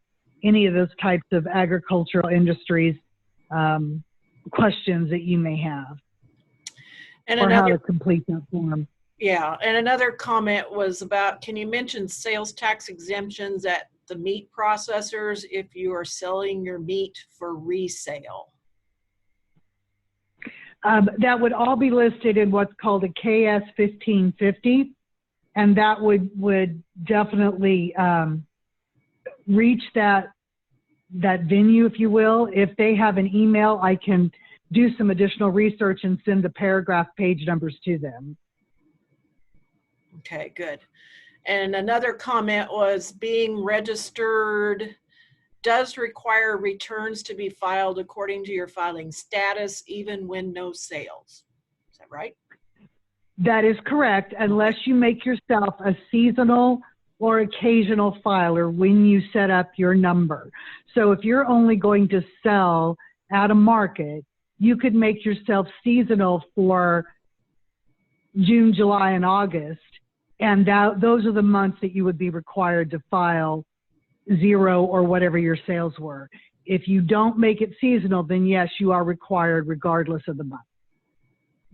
any of those types of agricultural industries questions that you may have, and or how to complete that form. Yeah, and another comment was about, can you mention sales tax exemptions at the meat processors if you are selling your meat for resale? That would all be listed in what's called a KS 1550, and that would definitely reach that venue, if you will. If they have an email, I can do some additional research and send the paragraph page numbers to them. Okay, good. And another comment was, being registered does require returns to be filed according to your filing status, even when no sales. Is that right? That is correct, unless you make yourself a seasonal or occasional filer when you set up your number. So if you're only going to sell at a market, you could make yourself seasonal for June, July, and August, and those are the months that you would be required to file 0 or whatever your sales were. If you don't make it seasonal, then yes, you are required regardless of the month.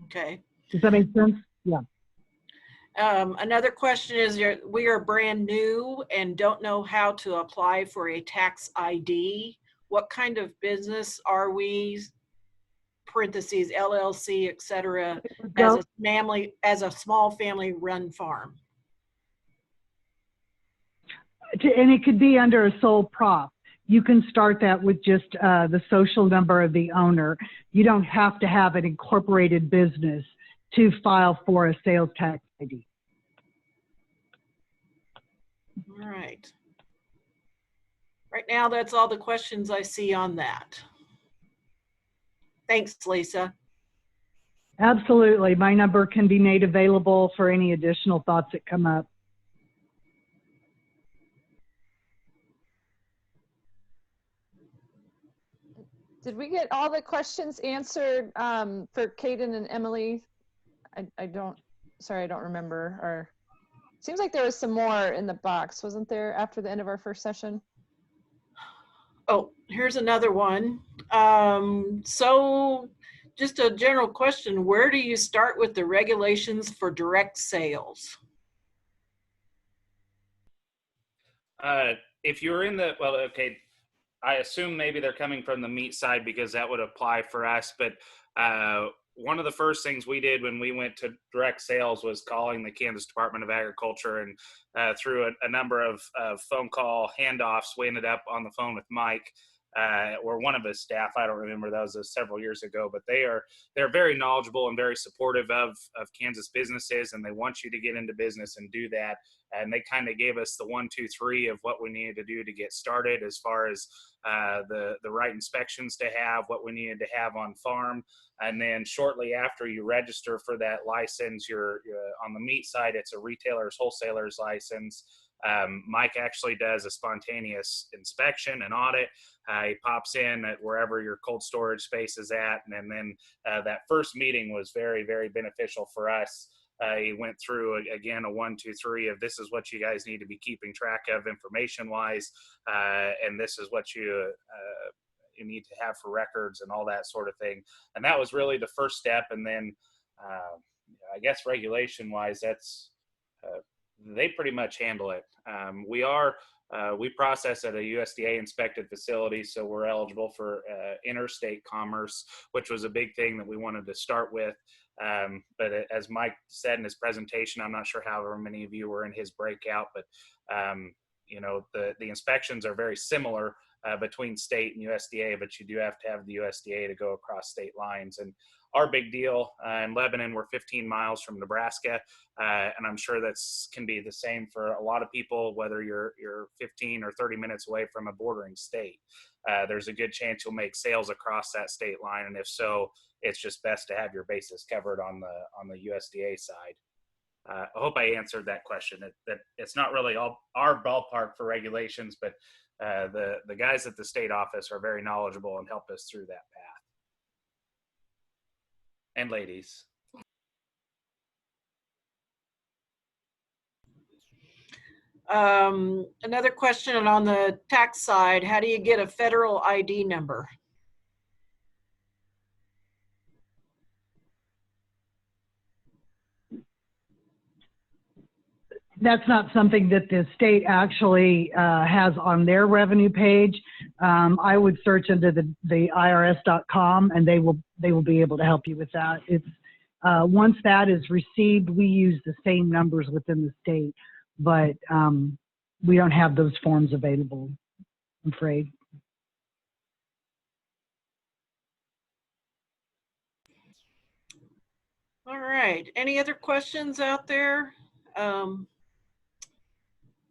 Okay. Does that make sense? Yeah. Another question is, we are brand new and don't know how to apply for a tax ID. What kind of business are we, parentheses, LLC, et cetera, as a small family run farm? And it could be under a sole prop. You can start that with just the social number of the owner. You don't have to have an incorporated business to file for a sales tax ID. All right. Right now, that's all the questions I see on that. Thanks, Lisa. Absolutely. My number can be made available for any additional thoughts that come up. Did we get all the questions answered for Kaden and Emily? I don't, sorry, I don't remember. Or seems like there was some more in the box, wasn't there, after the end of our first session? Oh, here's another one. So just a general question, where do you start with the regulations for direct sales? If you're in the, well, okay, I assume maybe they're coming from the meat side because that would apply for us. But one of the first things we did when we went to direct sales was calling the Kansas Department of Agriculture, and through a number of phone call handoffs, we ended up on the phone with Mike or one of his staff. I don't remember, that was several years ago, but they're very knowledgeable and very supportive of Kansas businesses, and they want you to get into business and do that. And they kind of gave us the 1, 2, 3 of what we needed to do to get started, as far as the right inspections to have, what we needed to have on farm. And then shortly after you register for that license, you're on the meat side, it's a retailer's wholesaler's license. Mike actually does a spontaneous inspection and audit. He pops in at wherever your cold storage space is at. And then that first meeting was very, very beneficial for us. He went through, again, a 1, 2, 3 of this is what you guys need to be keeping track of information-wise, and this is what you need to have for records and all that sort of thing. And that was really the first step. And then I guess regulation-wise, that's they pretty much handle it. We process at a USDA inspected facility, so we're eligible for interstate commerce, which was a big thing that we wanted to start with. But as Mike said in his presentation, I'm not sure however many of you were in his breakout, but you know, the inspections are very similar between state and USDA, but you do have to have the USDA to go across state lines. And our big deal in Lebanon, we're 15 miles from Nebraska, and I'm sure that's can be the same for a lot of people, whether you're 15 or 30 minutes away from a bordering state. There's a good chance you'll make sales across that state line, and if so, it's just best to have your bases covered on the USDA side. I hope I answered that question. That it's not really all our ballpark for regulations, but the guys at the state office are very knowledgeable and help us through that path. And ladies. Another question on the tax side, how do you get a federal ID number? That's not something that the state actually has on their revenue page. I would search into the IRS.com, and they will be able to help you with that. It's once that is received, we use the same numbers within the state, but we don't have those forms available, I'm afraid. All right, any other questions out there?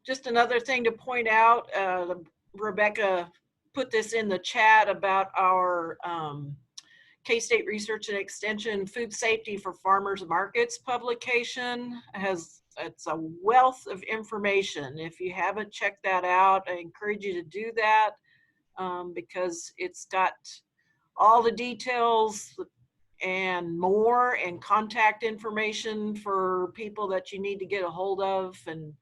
Just another thing to point out, Rebecca put this in the chat about our K-State Research and Extension Food Safety for Farmers Markets publication. It's a wealth of information. If you haven't checked that out, I encourage you to do that because it's got all the details and more, and contact information for people that you need to get a hold of. And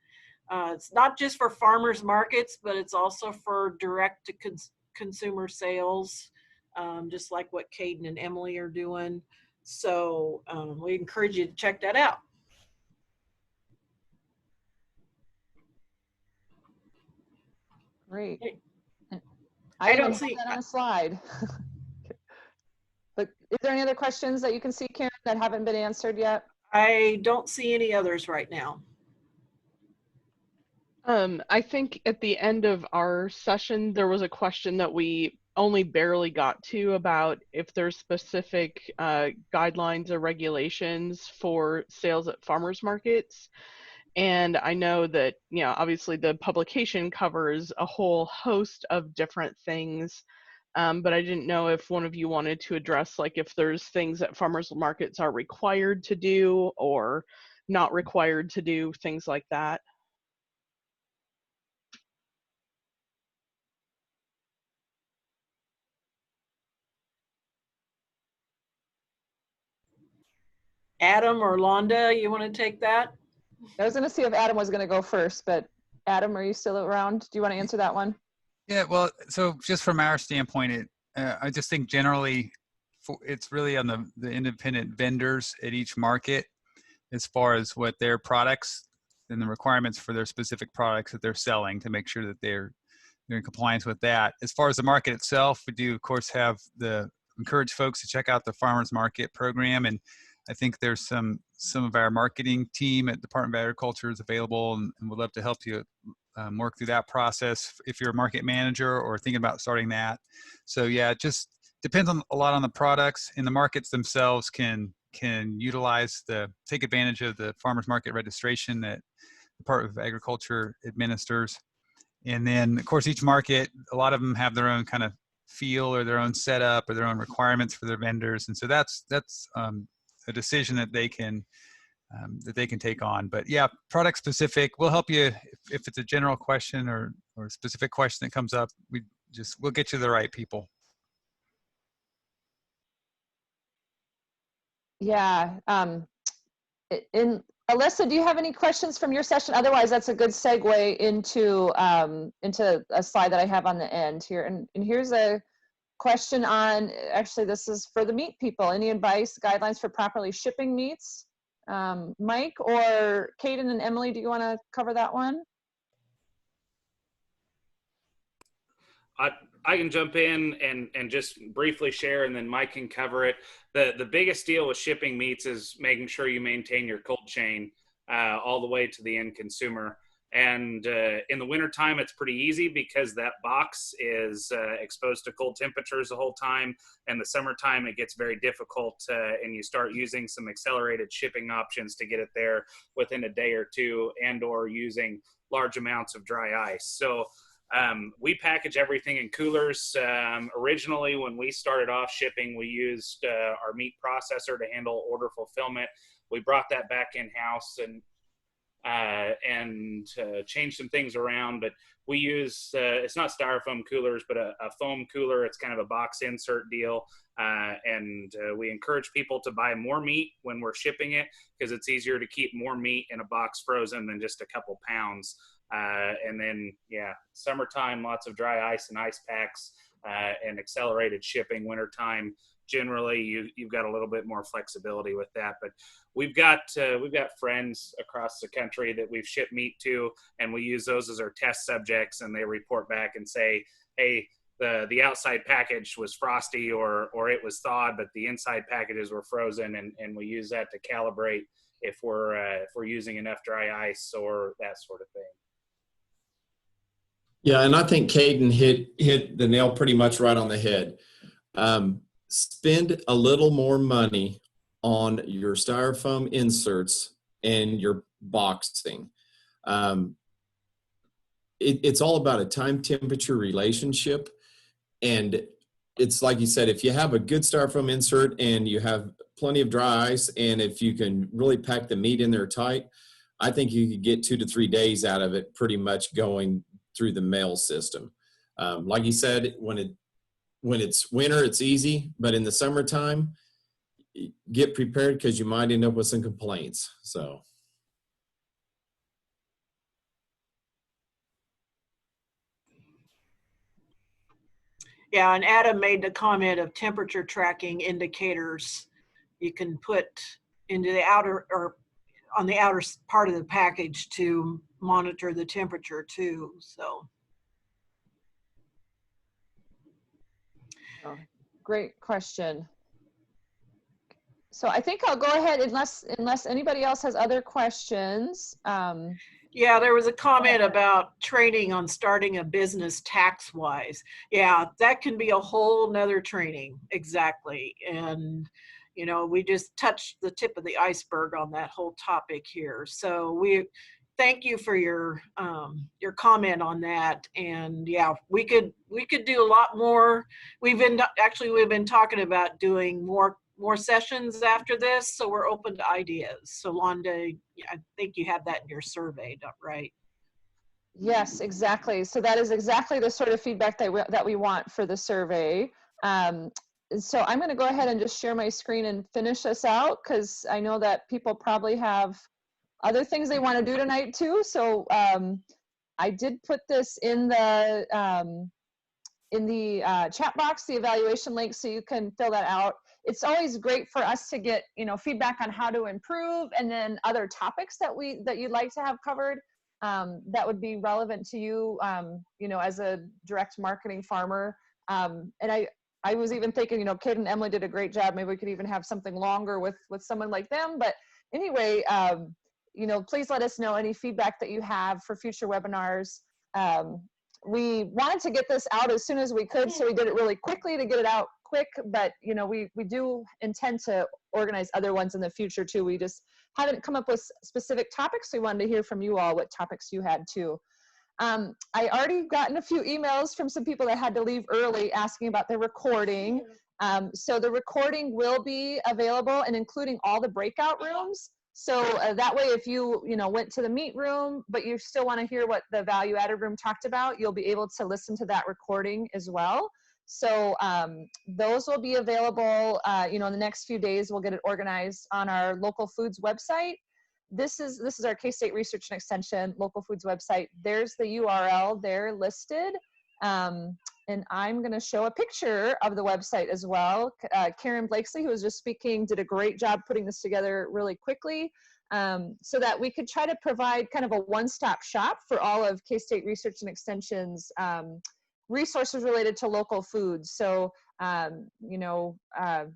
it's not just for farmers markets, but it's also for direct to consumer sales, just like what Caden and Emily are doing. So we encourage you to check that out. Great. I don't even see have that on a slide. But is there any other questions that you can see, Karen, that haven't been answered yet? I don't see any others right now. I think at the end of our session, there was a question that we only barely got to about if there's specific guidelines or regulations for sales at farmers markets. And I know that, you know, obviously the publication covers a whole host of different things, but I didn't know if one of you wanted to address, like, if there's things that farmers markets are required to do or not required to do, things like that. Adam or Londa, you want to take that? I was going to see if Adam was going to go first, but Adam, are you still around? Do you want to answer that one? Yeah, well, so just from our standpoint, I just think generally it's really on the independent vendors at each market as far as what their products and the requirements for their specific products that they're selling to make sure that they're in compliance with that. As far as the market itself, we do, of course, encourage folks to check out the Farmers Market program. And I think there's some of our marketing team at Department of Agriculture is available and would love to help you work through that process if you're a market manager or thinking about starting that. So yeah, it just depends a lot on the products, and the markets themselves can take advantage of the farmers market registration that the Department of Agriculture administers. And then of course each market, a lot of them have their own kind of feel or their own setup or their own requirements for their vendors, and so that's a decision that they can take on. But yeah, product specific, we'll help you if it's a general question or a specific question that comes up. We'll get you the right people. Yeah. Alyssa, do you have any questions from your session? Otherwise, that's a good segue into a slide that I have on the end here. And here's a question on, actually, this is for the meat people. Any advice, guidelines for properly shipping meats? Mike or Kaden and Emily, do you want to cover that one? I can jump in and just briefly share, and then Mike can cover it. The biggest deal with shipping meats is making sure you maintain your cold chain all the way to the end consumer. And in the wintertime, it's pretty easy because that box is exposed to cold temperatures the whole time. And the summertime, it gets very difficult, and you start using some accelerated shipping options to get it there within a day or two, and or using large amounts of dry ice. So we package everything in coolers. Originally, when we started off shipping, we used our meat processor to handle order fulfillment. We brought that back in-house and changed some things around, but we use, it's not styrofoam coolers, but a foam cooler. It's kind of a box insert deal. We encourage people to buy more meat when we're shipping it, because it's easier to keep more meat in a box frozen than just a couple pounds. And then, yeah, summertime, lots of dry ice and ice packs, and accelerated shipping. Wintertime, generally, you've got a little bit more flexibility with that. But we've got friends across the country that we've shipped meat to, and we use those as our test subjects, and they report back and say, hey, the outside package was frosty or it was thawed, but the inside packages were frozen, and we use that to calibrate if we're using enough dry ice or that sort of thing. Yeah, and I think Caden hit the nail pretty much right on the head. Spend a little more money on your styrofoam inserts and your boxing. It's all about a time-temperature relationship. And it's like you said, if you have a good styrofoam insert and you have plenty of dry ice, and if you can really pack the meat in there tight, I think you could get 2 to 3 days out of it pretty much going through the mail system. Like you said, when it's winter, it's easy, but in the summertime, get prepared because you might end up with some complaints. So. Yeah, and Adam made the comment of temperature tracking indicators you can put into the outer or on the outer part of the package to monitor the temperature too. So. Oh, great question. So I think I'll go ahead unless anybody else has other questions. Yeah, there was a comment about training on starting a business tax-wise. Yeah, that can be a whole nother training, exactly. And, you know, we just touched the tip of the iceberg on that whole topic here. So we thank you for your comment on that. And yeah, we could do a lot more. We've been talking about doing more sessions after this, so we're open to ideas. So Londa, I think you have that in your survey, right? Yes, exactly. So that is exactly the sort of feedback that we want for the survey. so I'm going to go ahead and just share my screen and finish this out, because I know that people probably have other things they want to do tonight too. So I did put this in the chat box, the evaluation link, so you can fill that out. It's always great for us to get, you know, feedback on how to improve, and then other topics that you'd like to have covered that would be relevant to you, you know, as a direct marketing farmer. And I was even thinking, you know, Kate and Emily did a great job. Maybe we could even have something longer with someone like them. But anyway, you know, please let us know any feedback that you have for future webinars. We wanted to get this out as soon as we could, so we did it really quickly to get it out quick, but you know, we do intend to organize other ones in the future too. We just haven't come up with specific topics. We wanted to hear from you all what topics you had too. I already gotten a few emails from some people that had to leave early asking about the recording. So the recording will be available, and including all the breakout rooms. So that way, if you know, went to the meat room, but you still want to hear what the value added room talked about, you'll be able to listen to that recording as well. So those will be available, you know, in the next few days. We'll get it organized on our local foods website. This is our K-State Research and Extension local foods website. There's the URL there listed. And I'm going to show a picture of the website as well. Karen Blakesley, who was just speaking, did a great job putting this together really quickly, so that we could try to provide kind of a one-stop shop for all of K-State Research and Extension's resources related to local foods. So, you know,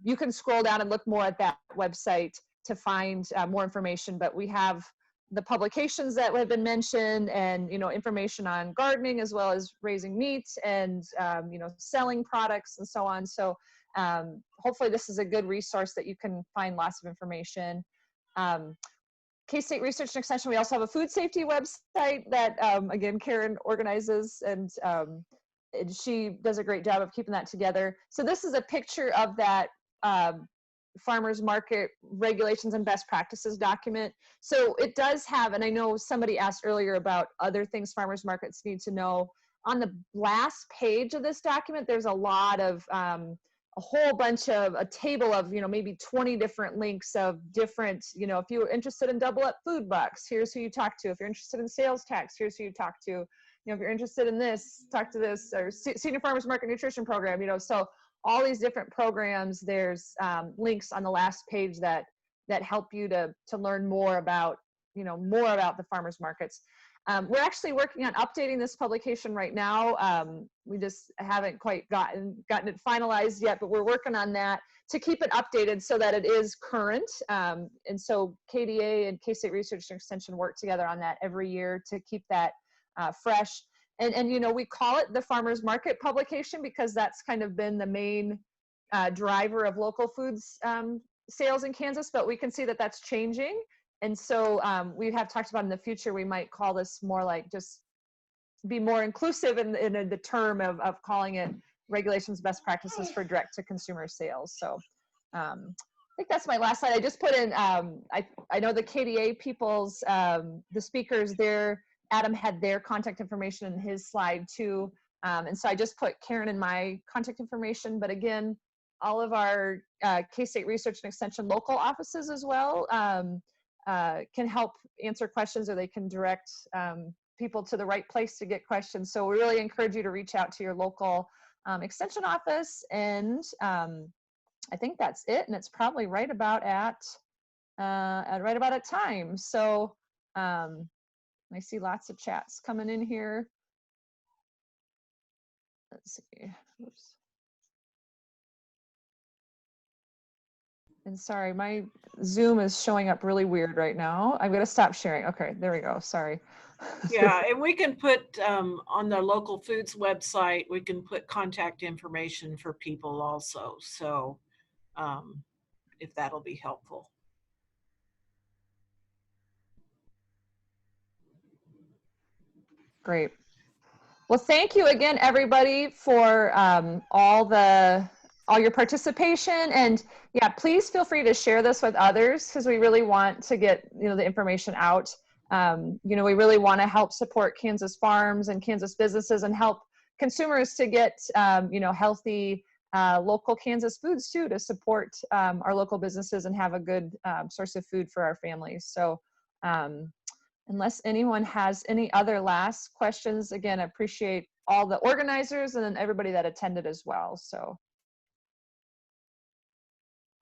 you can scroll down and look more at that website to find more information, but we have the publications that have been mentioned, and you know, information on gardening as well as raising meat, and you know, selling products and so on. So hopefully this is a good resource that you can find lots of information. K-State Research and Extension, we also have a food safety website that again, Karen organizes, and she does a great job of keeping that together. So this is a picture of that farmers market regulations and best practices document. So it does have, and I know somebody asked earlier about other things farmers markets need to know. On the last page of this document, there's a lot of, a whole bunch of, a table of, you know, maybe 20 different links of different, you know, if you're interested in double up food bucks, here's who you talk to. If you're interested in sales tax, here's who you talk to. You know, if you're interested in this, talk to this, or Senior Farmers Market Nutrition Program, you know, so all these different programs, there's links on the last page that help you to learn more about, you know, more about the farmers markets. We're actually working on updating this publication right now. We just haven't quite gotten it finalized yet, but we're working on that to keep it updated so that it is current. And so KDA and K-State Research and Extension work together on that every year to keep that fresh. And you know, we call it the farmers market publication because that's kind of been the main driver of local foods sales in Kansas, but we can see that that's changing. And so we have talked about in the future, we might call this more like, just be more inclusive in the term of calling it regulations best practices for direct to consumer sales. So I think that's my last slide. I just put in, I know the KDA people's, the speakers there, Adam had their contact information in his slide too. And so I just put Karen and my contact information, but again, all of our K-State Research and Extension local offices as well can help answer questions, or they can direct people to the right place to get questions. So we really encourage you to reach out to your local extension office. And I think that's it. And it's probably right about at time. So I see lots of chats coming in here. Let's see. Oops. And sorry, my Zoom is showing up really weird right now. I'm going to stop sharing. Okay, there we go. Sorry. Yeah, and we can put on the local foods website, we can put contact information for people also. So if that'll be helpful. Great. Well, thank you again, everybody, for all your participation. And yeah, please feel free to share this with others, because we really want to get, you know, the information out. You know, we really want to help support Kansas farms and Kansas businesses and help consumers to get, you know, healthy local Kansas foods too, to support our local businesses and have a good source of food for our families. So unless anyone has any other last questions, again, I appreciate all the organizers and then everybody that attended as well. So,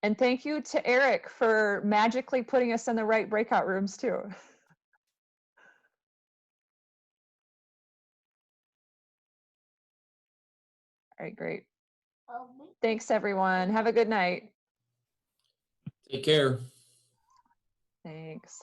and thank you to Eric for magically putting us in the right breakout rooms too. All right, great. Thanks everyone. Have a good night. Take care. Thanks.